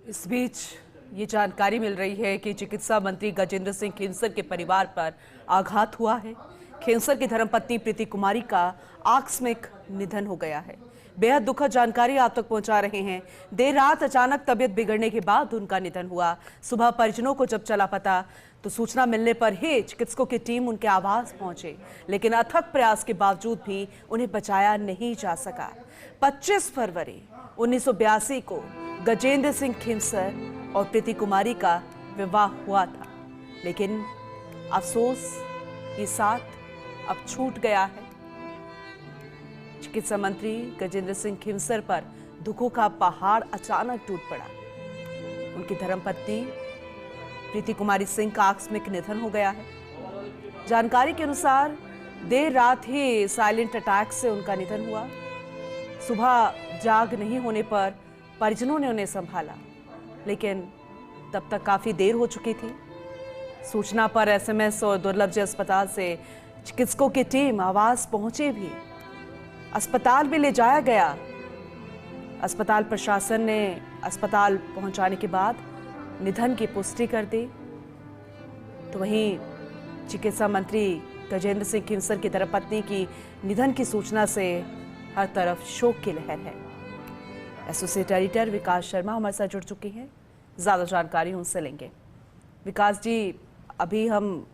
इस बीच ये जानकारी मिल रही है कि चिकित्सा मंत्री गजेंद्र सिंह खेंसर के परिवार पर आघात हुआ है। खेंसर की धर्मपत्नी प्रीति कुमारी का आकस्मिक निधन हो गया है। बेहद दुखद जानकारी आप तक पहुंचा रहे हैं। देर रात अचानक तबीयत बिगड़ने के बाद उनका निधन हुआ। सुबह परिजनों को जब चला पता तो सूचना मिलने पर ही चिकित्सकों की टीम उनके आवास पहुंचे, लेकिन अथक प्रयास के बावजूद भी उन्हें बचाया नहीं जा सका। 25 फरवरी 1982 को गजेंद्र सिंह खेंसर और प्रीति कुमारी का विवाह हुआ था, लेकिन अफसोस ये साथ अब छूट गया है। चिकित्सा मंत्री गजेंद्र सिंह खेंसर पर दुखों का पहाड़ अचानक टूट पड़ा। उनकी धर्मपत्नी प्रीति कुमारी सिंह का आकस्मिक निधन हो गया है। जानकारी के अनुसार देर रात ही साइलेंट अटैक से उनका निधन हुआ। सुबह जाग नहीं होने पर परिजनों ने उन्हें संभाला, लेकिन तब तक काफी देर हो चुकी थी। सूचना पर एसएमएस और दुर्लभ अस्पताल से चिकित्सकों की टीम आवास पहुंचे भी। अस्पताल में ले जाया गया। अस्पताल प्रशासन ने अस्पताल पहुंचाने के बाद निधन की पुष्टि कर दी। तो वहीं चिकित्सा मंत्री गजेंद्र सिंह खेंसर की धर्मपत्नी की निधन की सूचना से हर तरफ शोक की लहर है। एसोसिएट एडिटर विकास शर्मा हमारे साथ जुड़ चुके हैं, ज़्यादा जानकारी उनसे लेंगे। विकास जी, अभी हम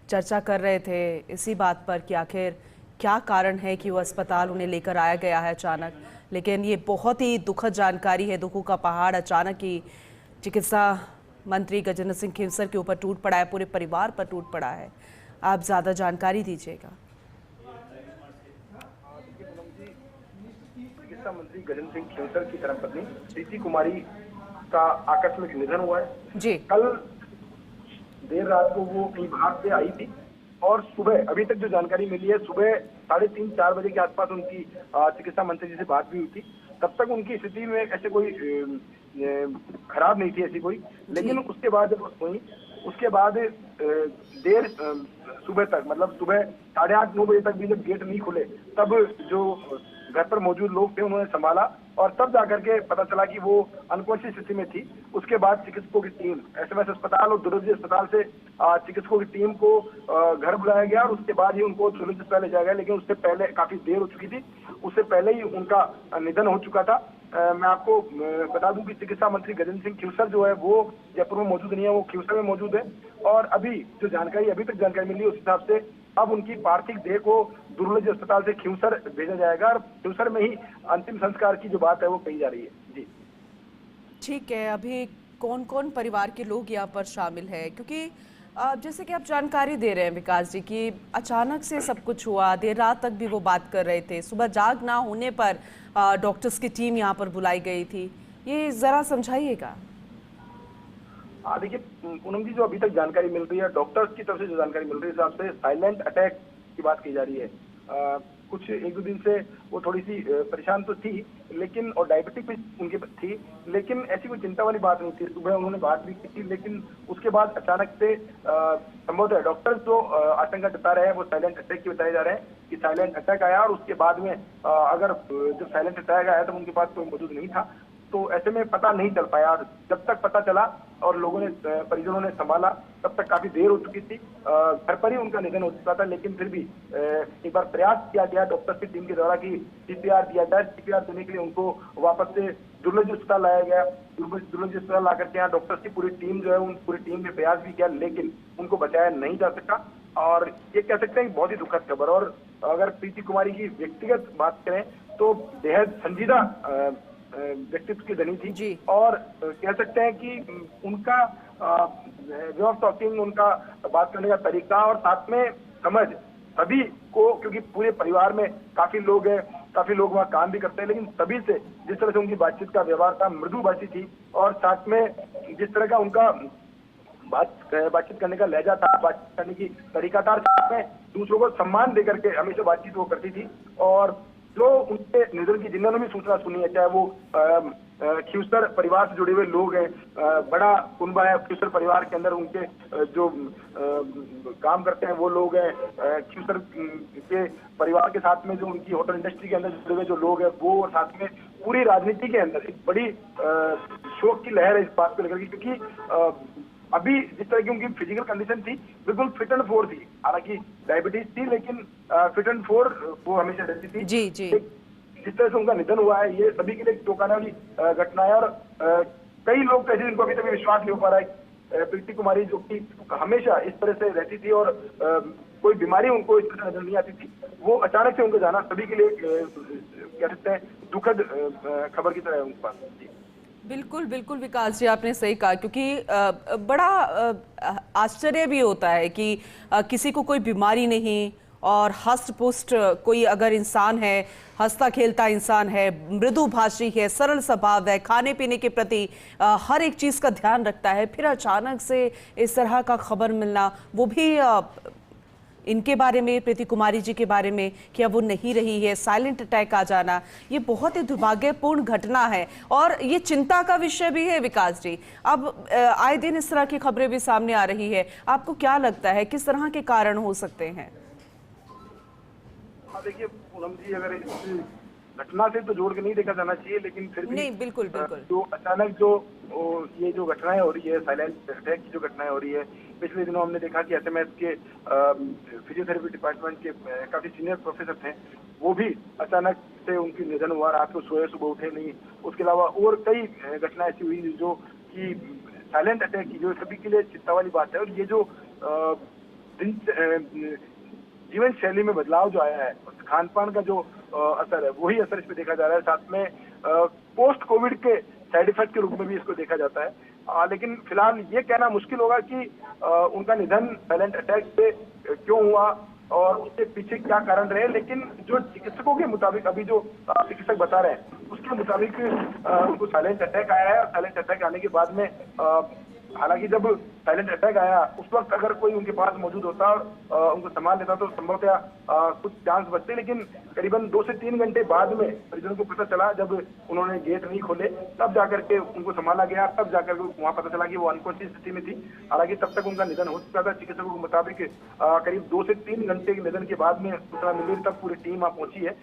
चर्चा कर रहे थे इसी बात पर कि आखिर क्या कारण है कि वो अस्पताल उन्हें लेकर आया गया है अचानक, लेकिन ये बहुत ही दुखद जानकारी है। दुखों का पहाड़ अचानक ही चिकित्सा मंत्री गजेंद्र सिंह खेंसर के ऊपर टूट पड़ा है, पूरे परिवार पर टूट पड़ा है। आप ज़्यादा जानकारी दीजिएगा। चिकित्सा मंत्री गजेंद्र सिंह खेंसर की धर्मपत्नी प्रीति कुमारी का आकस्मिक निधन हुआ है जी। कल देर रात को वो कहीं बाहर से आई थी और सुबह, अभी तक जो जानकारी मिली है, सुबह 3:30-4 बजे के आसपास उनकी चिकित्सा मंत्री जी से बात भी हुई थी। तब तक उनकी स्थिति में ऐसे कोई खराब नहीं थी ऐसी कोई, लेकिन उसके बाद जब हुई, उसके बाद देर सुबह तक, मतलब सुबह 8:30-9 बजे तक भी जब गेट नहीं खुले, तब जो घर पर मौजूद लोग थे उन्होंने संभाला और तब जाकर के पता चला कि वो अनकॉन्शियस स्थिति में थी। उसके बाद चिकित्सकों की टीम, एसएमएस अस्पताल और दुर्लभ अस्पताल से चिकित्सकों की टीम को घर बुलाया गया और उसके बाद ही उनको दुर्लभ अस्पताल ले जाया गया, लेकिन उससे पहले काफी देर हो चुकी थी, उससे पहले ही उनका निधन हो चुका था। मैं आपको बता दूं कि चिकित्सा मंत्री गजेंद्र सिंह खेंसर जो है वो जयपुर में मौजूद नहीं है, वो खेंसर में मौजूद है और अभी तक जानकारी मिली उस हिसाब से अब उनकी पार्थिव देह को दुर्लभ अस्पताल से खेंसर भेजा जाएगा और खेंसर में ही अंतिम संस्कार की जो बात है वो कही जा रही है। जी ठीक है, अभी कौन कौन परिवार के लोग यहाँ पर शामिल है? क्योंकि जैसे कि आप जानकारी दे रहे हैं विकास जी कि अचानक से सब कुछ हुआ, देर रात तक भी वो बात कर रहे थे, सुबह जाग ना होने पर डॉक्टर्स की टीम यहाँ पर बुलाई गई थी, ये जरा समझाइएगा। देखिए पूनम जी, जो अभी तक जानकारी मिल रही है, डॉक्टर्स की तरफ से जो जानकारी मिल रही है, हिसाब से साइलेंट अटैक की बात की जा रही है। कुछ 1-2 दिन से वो थोड़ी सी परेशान तो थी, लेकिन और डायबिटिक भी उनके थी, लेकिन ऐसी कोई चिंता वाली बात नहीं थी। सुबह उन्होंने बात भी की थी, लेकिन उसके बाद अचानक से संभवतः डॉक्टर्स जो आशंका जता रहे हैं वो साइलेंट अटैक की बताए जा रहे हैं कि साइलेंट अटैक आया और उसके बाद में अगर जब साइलेंट अटैक आया तब उनके पास कोई मौजूद नहीं था, तो ऐसे में पता नहीं चल पाया। जब तक पता चला और लोगों ने, परिजनों ने संभाला, तब तक काफी देर हो चुकी थी, घर पर ही उनका निधन हो चुका था। लेकिन फिर भी एक बार प्रयास किया गया डॉक्टर्स की टीम के द्वारा कि सीपीआर दिया जाए। सीपीआर देने के लिए उनको वापस से दुर्लभ अस्पताल लाया गया। दुर्लभ अस्पताल ला करके यहाँ डॉक्टर्स की पूरी टीम जो है, उन पूरी टीम ने प्रयास भी किया, लेकिन उनको बचाया नहीं जा सका। और ये कह सकते हैं बहुत ही दुखद खबर। और अगर प्रीति कुमारी की व्यक्तिगत बात करें तो बेहद संजीदा व्यक्तित्व की धनी थी और कह सकते हैं कि उनका वे ऑफ टॉकिंग, उनका बात करने का तरीका और साथ में समझ सभी को, क्योंकि पूरे परिवार में काफी लोग हैं, काफी लोग वहाँ काम भी करते हैं, लेकिन सभी से जिस तरह से उनकी बातचीत का व्यवहार था, मृदुभाषी थी और साथ में जिस तरह का उनका बातचीत करने का लहजा था, बातचीत करने की तरीका था, साथ में दूसरों को सम्मान देकर के हमेशा बातचीत वो करती थी। और जो उनके निधन की जिन्होंने भी सूचना सुनी है, चाहे वो खेंसर परिवार से जुड़े हुए लोग हैं, बड़ा कुनबा है खेंसर परिवार के अंदर, उनके जो काम करते हैं वो लोग हैं, खेंसर के परिवार के साथ में जो उनकी होटल इंडस्ट्री के अंदर जुड़े हुए जो लोग हैं वो, और साथ में पूरी राजनीति के अंदर एक बड़ी शोक की लहर है इस बात को लेकर, क्योंकि अभी जिस तरह की उनकी फिजिकल कंडीशन थी बिल्कुल फिट एंड फोर थी। हालांकि डायबिटीज थी लेकिन फिट एंड फोर वो हमेशा रहती थी। जी जी। जिस तरह से उनका निधन हुआ है ये सभी के लिए टोकाने वाली घटना है। और कई लोग तो ऐसे जिनको अभी तक विश्वास नहीं हो पा रहा है। प्रीति कुमारी जो कि हमेशा इस तरह से रहती थी और कोई बीमारी उनको इस तरह से नजर नहीं आती थी, वो अचानक से उनको जाना सभी के लिए कह सकते हैं दुखद खबर की तरह है उनके पास। बिल्कुल बिल्कुल विकास जी, आपने सही कहा, क्योंकि बड़ा आश्चर्य भी होता है कि किसी को कोई बीमारी नहीं और हष्ट पुष्ट कोई अगर इंसान है, हंसता खेलता इंसान है, मृदुभाषी है, सरल स्वभाव है, खाने पीने के प्रति हर एक चीज़ का ध्यान रखता है, फिर अचानक से इस तरह का खबर मिलना, वो भी इनके बारे में, प्रीति कुमारी जी के बारे में कि अब वो नहीं रही है, साइलेंट अटैक आ जाना, ये बहुत ही दुर्भाग्यपूर्ण घटना है और ये चिंता का विषय भी है विकास जी। अब आए दिन इस तरह की खबरें भी सामने आ रही है, आपको क्या लगता है किस तरह के कारण हो सकते हैं? देखिए पूनम जी, अगर इस घटना से तो जोड़ के नहीं देखा जाना चाहिए, लेकिन फिर भी नहीं, बिल्कुल बिल्कुल जो अचानक जो ये जो घटनाएं हो रही है, साइलेंट अटैक की जो घटनाएं हो रही है, पिछले दिनों हमने देखा कि एसएमएस के फिजियोथेरेपी डिपार्टमेंट के काफी सीनियर प्रोफेसर थे, वो भी अचानक से उनकी निधन हुआ, रात को सोए सुबह उठे नहीं। उसके अलावा और कई घटनाएं ऐसी हुई जो कि साइलेंट अटैक की, जो सभी के लिए चिंता वाली बात है। और ये जो जीवन शैली में बदलाव जो आया है, खान पान का जो असर है, वही असर इस पे देखा जा रहा है। साथ में पोस्ट कोविड के साइड इफेक्ट के रूप में भी इसको देखा जाता है। लेकिन फिलहाल ये कहना मुश्किल होगा कि उनका निधन साइलेंट अटैक से क्यों हुआ और उसके पीछे क्या कारण रहे। लेकिन जो चिकित्सकों के मुताबिक, अभी जो चिकित्सक बता रहे हैं उसके मुताबिक उनको साइलेंट अटैक आया है। और साइलेंट अटैक आने के बाद में हालांकि जब साइलेंट अटैक आया उस वक्त अगर कोई उनके पास मौजूद होता और उनको संभाल लेता तो संभवतः कुछ चांस बचते, लेकिन करीबन 2 से 3 घंटे बाद में परिजनों को पता चला, जब उन्होंने गेट नहीं खोले तब जाकर के उनको संभाला गया, तब जाकर के वहां पता चला कि वो अनकॉन्शियस स्थिति में थी। हालांकि तब तक उनका निधन हो चुका था। चिकित्सकों के मुताबिक करीब 2 से 3 घंटे के निधन के बाद में सूचना मिली, तब पूरी टीम वहां पहुंची है।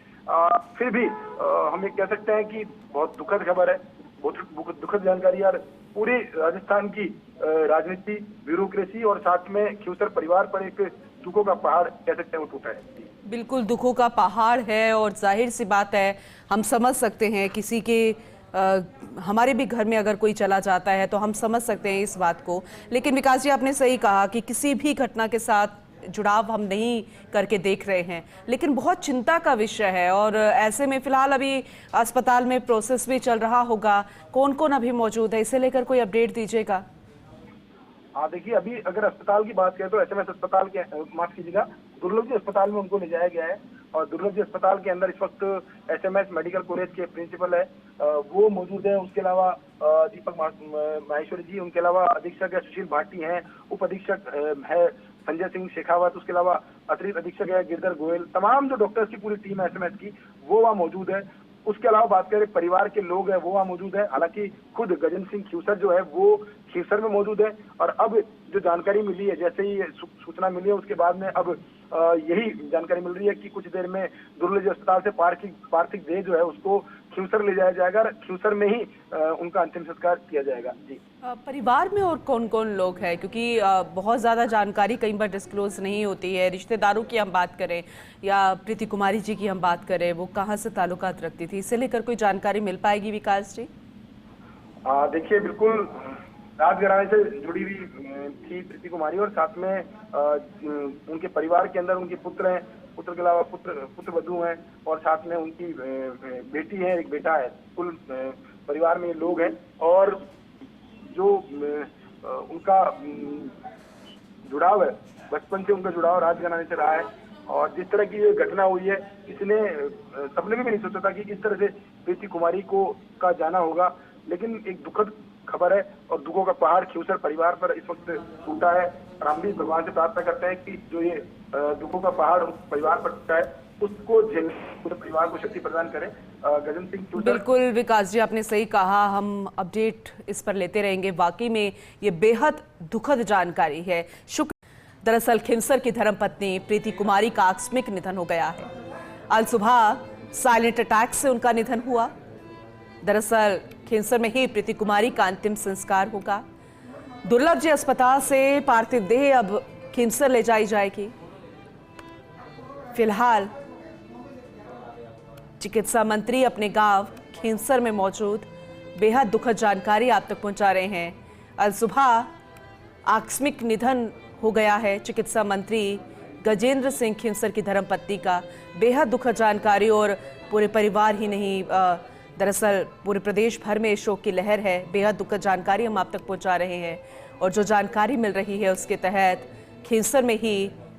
फिर भी हम ये कह सकते हैं कि बहुत दुखद खबर है, बहुत दुखद जानकारी। और पूरी राजस्थान की राजनीति, ब्यूरोक्रेसी और साथ में खिवसर परिवार पर एक दुखों का पहाड़ कह सकते हैं वो टूटा है। बिल्कुल दुखों का पहाड़ है और जाहिर सी बात है, हम समझ सकते हैं किसी के हमारे भी घर में अगर कोई चला जाता है तो हम समझ सकते हैं इस बात को। लेकिन विकास जी, आपने सही कहा कि किसी भी घटना के साथ जुड़ाव हम नहीं करके देख रहे हैं, लेकिन बहुत चिंता का विषय है। और ऐसे में फिलहाल अभी अस्पताल में प्रोसेस भी चल रहा होगा, कौन कौन अभी मौजूद है, इसे लेकर कोई अपडेट दीजिएगा। हाँ देखिए, अभी अगर अस्पताल की बात करें तो एसएमएस अस्पताल के, माफ कीजिएगा, दुर्लभ जी अस्पताल में उनको ले जाया गया है। और दुर्लभ जी अस्पताल के अंदर इस वक्त एसएमएस मेडिकल कॉलेज के प्रिंसिपल है वो मौजूद है। उसके अलावा दीपक माहेश्वरी जी, उनके अलावा अधीक्षक है सुशील भाटी हैं, उप अधीक्षक है संजय सिंह शेखावत, उसके अलावा अतिरिक्त अधीक्षक है गिरधर गोयल। तमाम जो डॉक्टर्स की पूरी टीम है एसएमएस की, वो वहाँ मौजूद है। उसके अलावा बात करें परिवार के लोग हैं वो वहाँ मौजूद है। हालांकि खुद गजेंद्र सिंह खिवसर जो है वो खिवसर में मौजूद है। और अब जो जानकारी मिली है, जैसे ही सूचना मिली है उसके बाद में अब यही जानकारी मिल रही है कि कुछ देर में दुर्लभ अस्पताल से पार्थिव देह जो है उसको खिवसर ले जाया जाएगा और खिवसर में ही उनका अंतिम संस्कार किया जाएगा। जी, परिवार में और कौन कौन लोग हैं, क्योंकि बहुत ज़्यादा जानकारी कई बार डिस्क्लोज नहीं होती है। रिश्तेदारों की हम बात करें या प्रीति कुमारी जी की हम बात करें, वो कहाँ से ताल्लुकात रखती थी, इसे लेकर कोई जानकारी मिल पाएगी विकास जी? देखिए, बिल्कुल राजघराने से जुड़ी हुई थी प्रीति कुमारी और साथ में उनके परिवार के अंदर उनके पुत्र हैं, पुत्र के अलावा पुत्र वधू हैं और साथ में उनकी बेटी है, एक बेटा है। कुल परिवार में ये लोग हैं। और जो उनका जुड़ाव है, बचपन से उनका जुड़ाव राजघराने से रहा है। और जिस तरह की ये घटना हुई है, किसने सपने में भी नहीं सोचा था कि इस तरह से प्रीति कुमारी का जाना होगा। लेकिन एक दुखद खबर है और दुखों का पहाड़ खिवसर परिवार पर इस वक्त टूटा है। और हम भी भगवान से प्रार्थना करते हैं कि जो ये दुखों का पहाड़ उस परिवार पर टूटा है उसको झेलने पूरे परिवार को शक्ति प्रदान करें। गजेंद्र सिंह, बिल्कुल विकास जी, आपने सही कहा, हम अपडेट इस पर लेते रहेंगे। वाकई में ये बेहद दुखद जानकारी है। दरअसल खिवसर की धर्मपत्नी प्रीति कुमारी का आकस्मिक निधन हो गया है। आज सुबह साइलेंट अटैक से उनका निधन हुआ। दरअसल खींसर में ही प्रीति कुमारी का अंतिम संस्कार होगा। दुर्लभ जी अस्पताल से पार्थिव देह अब खींसर ले जाई जाएगी। फिलहाल चिकित्सा मंत्री अपने गांव खींसर में मौजूद बेहद दुखद जानकारी आप तक पहुंचा रहे हैं। अल सुबह आकस्मिक निधन हो गया है चिकित्सा मंत्री गजेंद्र सिंह खींसर की धर्मपत्नी का। बेहद दुखद जानकारी और पूरे परिवार ही नहीं दरअसल पूरे प्रदेश भर में शोक की लहर है। बेहद दुखद जानकारी हम आप तक पहुंचा रहे हैं और जो जानकारी मिल रही है उसके तहत खींसर में ही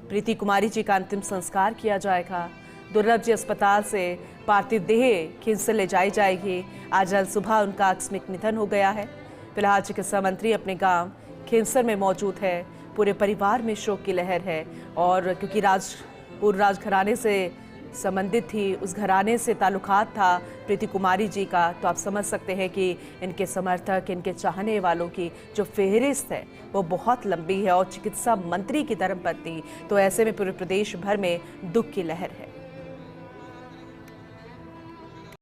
प्रीति कुमारी जी का अंतिम संस्कार किया जाएगा। दुर्लभ जी अस्पताल से पार्थिव देह खींसर ले जाई जाएगी। आज अल सुबह उनका आकस्मिक निधन हो गया है। फिलहाल चिकित्सा मंत्री अपने गांव खींसर में मौजूद है। पूरे परिवार में शोक की लहर है और क्योंकि पूर्व राजघराने से संबंधित थी, उस घराने से ताल्लुकात था प्रीति कुमारी जी का, तो आप समझ सकते हैं कि इनके समर्थक, इनके चाहने वालों की जो फेहरिस्त है वो बहुत लंबी है और चिकित्सा मंत्री की धर्मपत्नी, तो ऐसे में पूरे प्रदेश भर में दुख की लहर है।